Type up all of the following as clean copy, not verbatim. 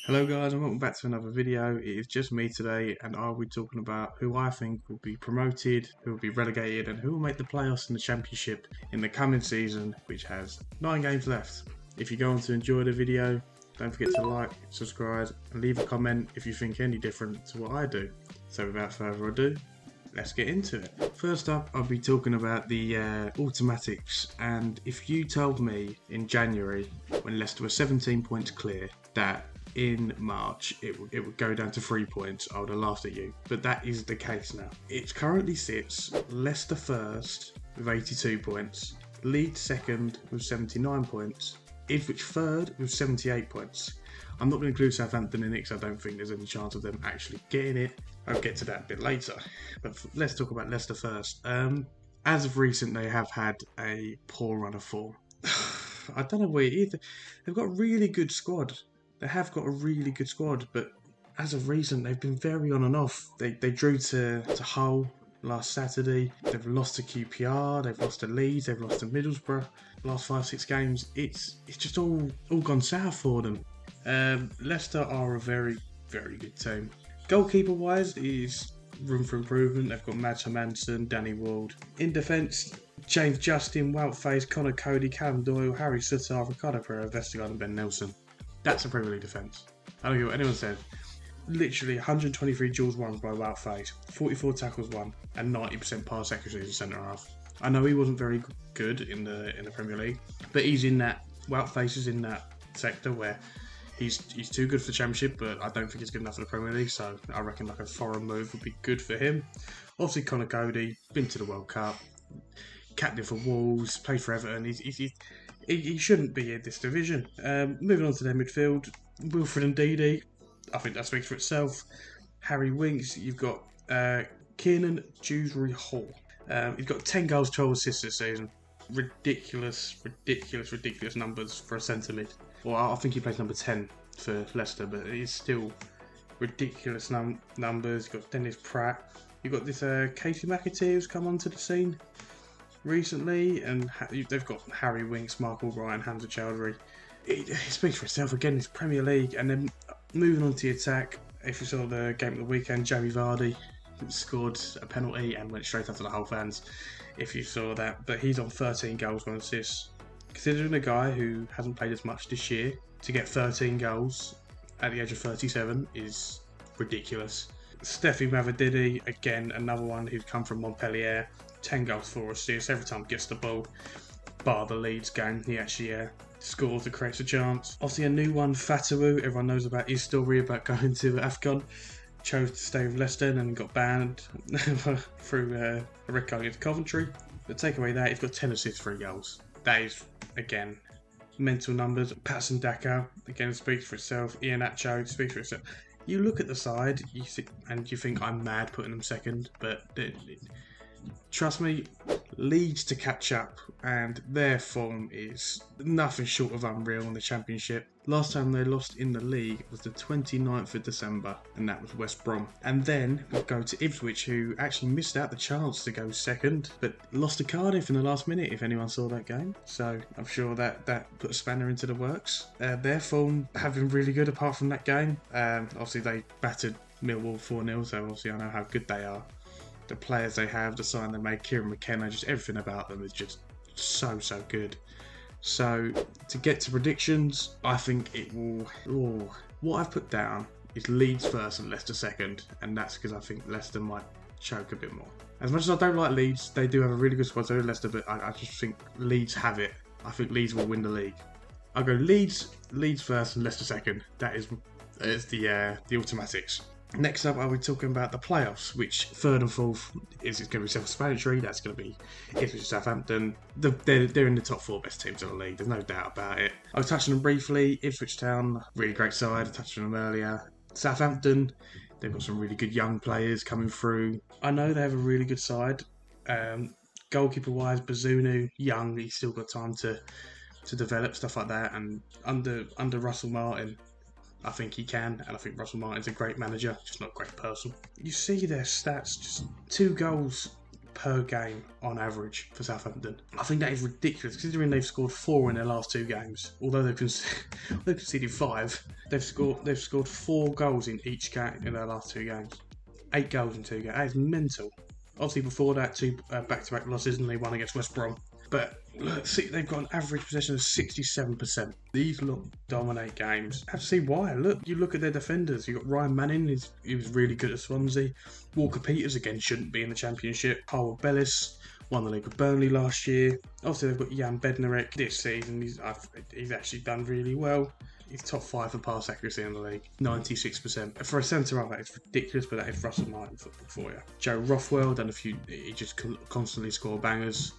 Hello guys and welcome back to another video. It is just me today and I'll be talking about who I think will be promoted, who will be relegated and who will make the playoffs in the Championship in the coming season, which has 9 games left. If you go on to enjoy the video, don't forget to like, subscribe and leave a comment if you think any different to what I do. So without further ado, let's get into it. First up, I'll be talking about the automatics, and if you told me in January when Leicester were 17 points clear that in March it would go down to 3 points, I would have laughed at you. But that is the case now. It currently sits Leicester first with 82 points, Leeds second with 79 points, Ipswich third with 78 points. I'm not going to include Southampton in it because I don't think there's any chance of them actually getting it. I'll get to that a bit later. But let's talk about Leicester first. As of recent, they have had a poor run of form. I don't know where it is. They've got a really good squad. They have got a really good squad, but as of recent, they've been very on and off. They drew to Hull last Saturday. They've lost to QPR. They've lost to Leeds. They've lost to Middlesbrough. Last 5-6 games, it's just all gone south for them. Leicester are a very, very good team. Goalkeeper-wise, is room for improvement. They've got Mads Hermansen, Danny Ward. In defence, James Justin, Wout Faes, Connor Cody, Callum Doyle, Harry Sutter, Ricardo Pereira, Vestergaard and Ben Nelson. That's a Premier League defence. I don't care what anyone said. Literally 123 duels won by Wout Faes, 44 tackles won, and 90% pass accuracy as a centre half. I know he wasn't very good in the Premier League, but he's in that. Wout Faes is in that sector where he's too good for the Championship, but I don't think he's good enough for the Premier League. So I reckon like a foreign move would be good for him. Obviously, Connor Cody been to the World Cup, captain for Wolves, played for Everton. He shouldn't be in this division. Moving on to their midfield, Wilfred and Ndidi. I think that speaks for itself. Harry Winks. You've got Kiernan Dewsbury Hall. He's got 10 goals, 12 assists this season. Ridiculous numbers for a centre mid. Well, I think he plays number 10 for Leicester, but it's still ridiculous numbers. You've got Dennis Pratt. You've got this Casey McAteer who's come onto the scene recently, and they've got Harry Winks, Mark Albright, Hamza Chowdhury. It speaks for itself again. It's Premier League, and then moving on to the attack. If you saw the game of the weekend, Jamie Vardy scored a penalty and went straight after the Hull fans. If you saw that, but he's on 13 goals, 1 assist. Considering a guy who hasn't played as much this year, to get 13 goals at the age of 37 is ridiculous. Steffi Mavididi, again, another one who's come from Montpellier, 10 goals, 4 assists. Every time he gets the ball, bar the Leeds game, he actually scores and creates a chance. Obviously, a new one, Fatawu. Everyone knows about his story about going to AFCON. Chose to stay with Leicester and then got banned through a red card against Coventry. But take away that, he's got 10 assists, 3 goals. That is, again, mental numbers. Patson Daka, again, speaks for itself. Ian Acho speaks for itself. You look at the side you think I'm mad putting them second, but trust me, Leeds to catch up, and their form is nothing short of unreal in the Championship. Last time they lost in the league was the 29th of December, and that was West Brom. And then we go to Ipswich, who actually missed out the chance to go second, but lost to Cardiff in the last minute, if anyone saw that game. So I'm sure that put a spanner into the works. Their form have been really good apart from that game. Obviously they battered Millwall 4-0, so obviously I know how good they are. The players they have, the sign they made, Kieran McKenna, just everything about them is just so good. So to get to predictions, I think it will. What I've put down is Leeds first and Leicester second, and that's because I think Leicester might choke a bit more. As much as I don't like Leeds, they do have a really good squad, so do Leicester, but I just think Leeds have it. I think Leeds will win the league. I'll go Leeds first and Leicester second. That is the automatics. Next up, I'll be talking about the playoffs, which third and fourth is going to be self-explanatory. That's going to be Ipswich, Southampton. They're in the top 4 best teams in the league. There's no doubt about it. I was touching them briefly. Ipswich Town, really great side. I touched on them earlier. Southampton, they've got some really good young players coming through. I know they have a really good side. Goalkeeper-wise, Bazunu, young. He's still got time to develop, stuff like that. And under Russell Martin, I think he can, and I think Russell Martin's a great manager, just not a great person. You see their stats, just 2 goals per game on average for Southampton. I think that is ridiculous considering they've scored 4 in their last 2 games. Although they've conceded 5, they've scored 4 goals in each game in their last 2 games. 8 goals in 2 games. That is mental. Obviously, before that, 2 back-to-back losses, and they won against West Brom. But look, see, they've got an average possession of 67%. These look dominate games. I have to see why. Look, you look at their defenders. You've got Ryan Manning, he was really good at Swansea. Walker Peters, again, shouldn't be in the Championship. Carl Bellis won the league with Burnley last year. Obviously, they've got Jan Bednarek this season. He's actually done really well. He's top 5 for pass accuracy in the league, 96%. For a centre-half, that is ridiculous, but that is Russell Martin football for you. Joe Rothwell done a few. He just constantly score bangers.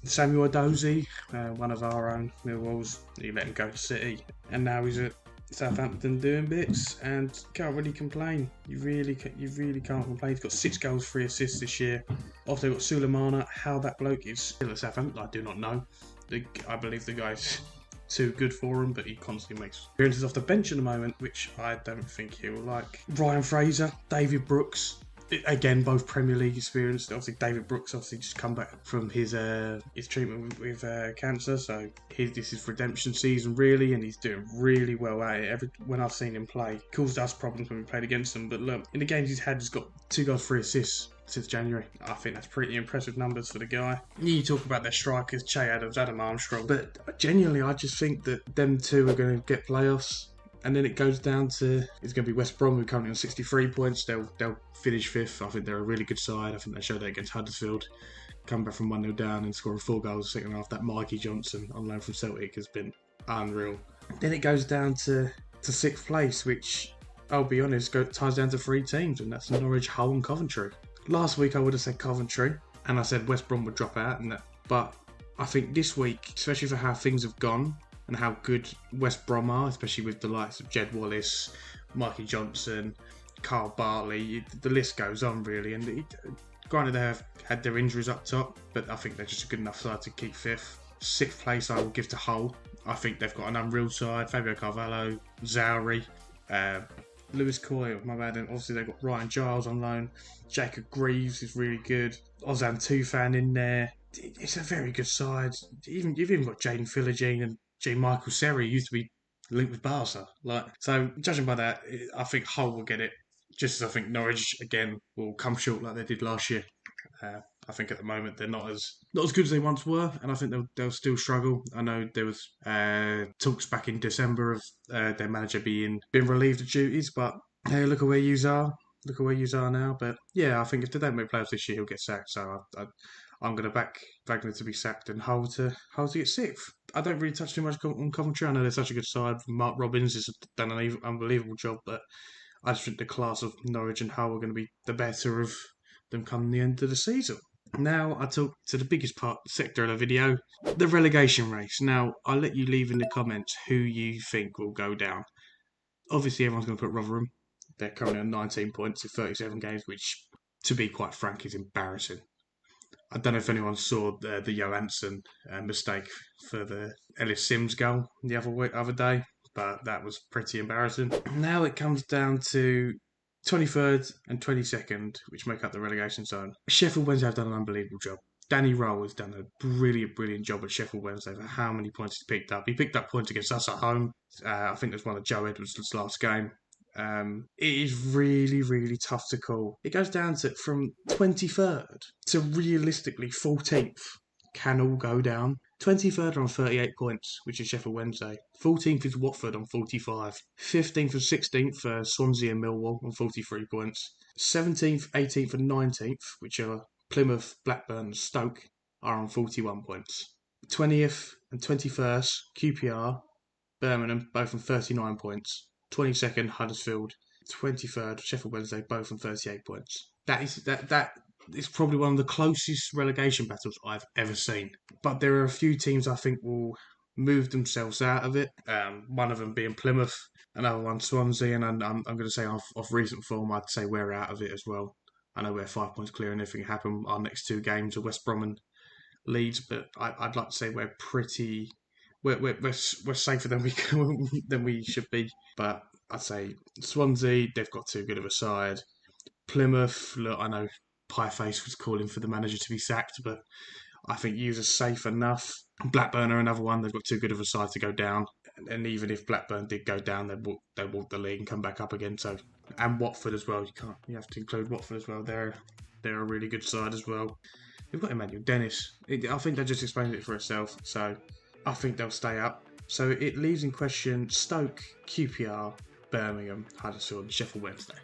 Samuel Dozy, one of our own Millwalls, he let him go to City, and now he's at Southampton doing bits, and can't really complain. You really can't complain. He's got 6 goals, 3 assists this year. Also got Sulemana. How that bloke is still at Southampton, I do not know. I believe the guy's too good for him, but he constantly makes appearances off the bench at the moment, which I don't think he'll like. Ryan Fraser, David Brooks. Again, both Premier League experience. Obviously, David Brooks just come back from his treatment with cancer, so this is redemption season really, and he's doing really well at it. When I've seen him play, caused us problems when we played against them, but look, in the games he's had, he's got 2 goals, 3 assists since January. I think that's pretty impressive numbers for the guy. You talk about their strikers, Che Adams, Adam Armstrong, but genuinely, I just think that them two are going to get playoffs. And then it goes down to, it's going to be West Brom, who are currently on 63 points. They'll finish 5th. I think they're a really good side. I think they showed that against Huddersfield. Come back from 1-0 down and scoring 4 goals the second half. That Mikey Johnson on loan from Celtic has been unreal. Then it goes down to 6th place, which, I'll be honest, ties down to 3 teams, and that's Norwich, Hull and Coventry. Last week I would have said Coventry, and I said West Brom would drop out, but I think this week, especially for how things have gone, and how good West Brom are, especially with the likes of Jed Wallace, Mikey Johnson, Carl Bartley, the list goes on really. And granted, they have had their injuries up top, but I think they're just a good enough side to keep 5th. 6th place I will give to Hull. I think they've got an unreal side. Fabio Carvalho, Zauri, Lewis Coyle, my bad. And obviously they've got Ryan Giles on loan. Jacob Greaves is really good. Ozan Tufan in there. It's a very good side. You've even got Jaden Philogene and Michael Seri used to be linked with Barca. So judging by that, I think Hull will get it. Just as I think Norwich again will come short like they did last year. I think at the moment they're not as good as they once were, and I think they'll still struggle. I know there was talks back in December of their manager being relieved of duties, but hey, look at where you are. Look at where you are now. But yeah, I think if they don't make playoffs this year, he'll get sacked. So I'm going to back Wagner to be sacked and Hull to get 6th. I don't really touch too much on Coventry. I know they're such a good side. Mark Robbins has done an unbelievable job, but I just think the class of Norwich and Hull are going to be the better of them come the end of the season. Now I talk to the biggest sector of the video, the relegation race. Now I'll let you leave in the comments who you think will go down. Obviously everyone's going to put Rotherham. They're currently on 19 points in 37 games, which, to be quite frank, is embarrassing. I don't know if anyone saw the Johansson mistake for the Ellis Sims goal the other day, but that was pretty embarrassing. Now it comes down to 23rd and 22nd, which make up the relegation zone. Sheffield Wednesday have done an unbelievable job. Danny Rowe has done a brilliant job at Sheffield Wednesday for how many points he's picked up. He picked up points against us at home. I think it was one of Joe Edwards' last game. It is really tough to call. It goes down to from 23rd to realistically 14th can all go down. 23rd are on 38 points, which is Sheffield Wednesday. 14th is Watford on 45. 15th and 16th are Swansea and Millwall on 43 points. 17th, 18th and 19th, which are Plymouth, Blackburn and Stoke, are on 41 points. 20th and 21st, QPR, Birmingham, both on 39 points. 22nd, Huddersfield. 23rd, Sheffield Wednesday, both on 38 points. That is probably one of the closest relegation battles I've ever seen. But there are a few teams I think will move themselves out of it. One of them being Plymouth, another one Swansea, and I'm going to say off recent form, I'd say we're out of it as well. I know we're 5 points clear and everything happen. Our next 2 games are West Brom and Leeds, but I'd like to say we're pretty... We're safer than we should be. But I'd say Swansea, they've got too good of a side. Plymouth, look, I know Pieface was calling for the manager to be sacked, but I think Hughes are safe enough. Blackburn are another one. They've got too good of a side to go down. And even if Blackburn did go down, they'd walk the league and come back up again. So, and Watford as well. You have to include Watford as well. They're a really good side as well. We've got Emmanuel Dennis. I think that just explains it for itself. So I think they'll stay up. So it leaves in question Stoke, QPR, Birmingham, Huddersfield, and Sheffield Wednesday.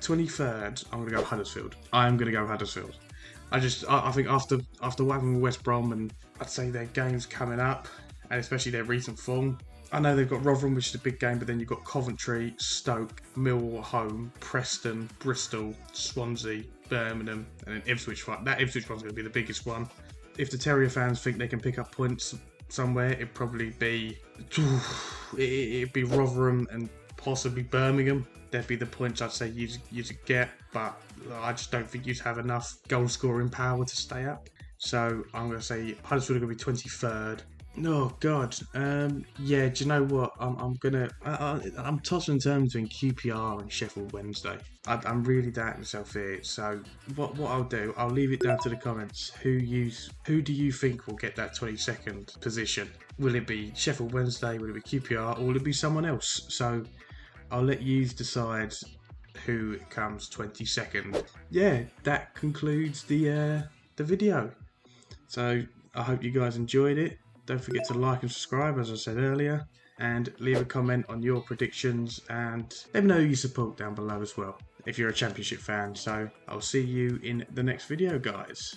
23rd, I'm going to go Huddersfield. I'm going to go Huddersfield. I think after what happened with West Brom, and I'd say their games coming up, and especially their recent form, I know they've got Rotherham, which is a big game, but then you've got Coventry, Stoke, Millwall at home, Preston, Bristol, Swansea, Birmingham, and then Ipswich. That Ipswich one's going to be the biggest one. If the Terrier fans think they can pick up points somewhere, it'd probably be Rotherham and possibly Birmingham. There'd be the points I'd say you'd get, but I just don't think you'd have enough goal scoring power to stay up. So I'm going to say Huddersfield are going to be 23rd. Oh God, yeah. Do you know what? I'm tossing in terms between QPR and Sheffield Wednesday. I'm really doubting myself here. So what I'll do, I'll leave it down to the comments. Who do you think will get that 22nd position? Will it be Sheffield Wednesday? Will it be QPR? Or will it be someone else? So I'll let you decide who comes 22nd. Yeah, that concludes the video. So I hope you guys enjoyed it. Don't forget to like and subscribe, as I said earlier, and leave a comment on your predictions, and let me know who you support down below as well, if you're a Championship fan. So I'll see you in the next video, guys.